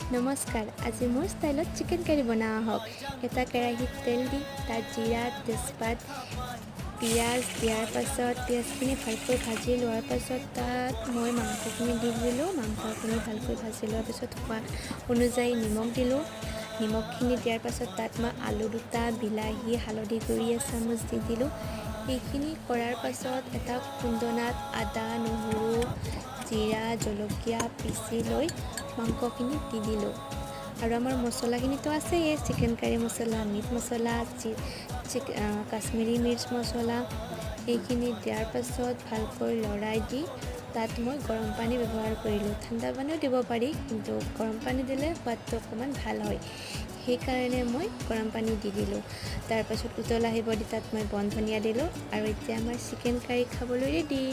নমস্কাৰ, আজি মোৰ ষ্টাইলত চিকেন কাৰী বনোৱা হওক। এটা কেৰাহীত তেল দি তাত জিৰা, তেজপাত, পিঁয়াজ দিয়াৰ পাছত পিঁয়াজখিনি ভালকৈ ভাজি লোৱাৰ পাছত তাত মই মাংসখিনি দি দিলোঁ। মাংসখিনি ভালকৈ ভাজি লোৱাৰ পাছত সোৱাদ অনুযায়ী নিমখ দিলোঁ। নিমখখিনি দিয়াৰ পাছত তাত মই আলু দুটা, বিলাহী, হালধি গুড়ি এচামুচ দি দিলোঁ। এইখিনি কৰাৰ পাছত এটা খুন্দনাত আদা, নহৰু, জিৰা, জলকীয়া পিচি লৈ মাংসখিনি দি দিলোঁ। আৰু আমাৰ মছলাখিনিতো আছেই, চিকেন কাৰী মছলা, মিট মছলা, কাশ্মীৰী মিৰ্চ মছলা। এইখিনি দিয়াৰ পাছত ভালকৈ লৰাই দি তাত মই গৰম পানী ব্যৱহাৰ কৰিলোঁ। ঠাণ্ডা পানীও দিব পাৰি, কিন্তু গৰম পানী দিলে সোৱাদটো অকণমান ভাল হয়, সেইকাৰণে মই গৰম পানী দি দিলোঁ। তাৰপাছত উতল আহিব দি তাত মই বন ধনিয়া দিলোঁ আৰু এতিয়া আমাৰ চিকেন কাৰী খাবলৈ ৰেডি।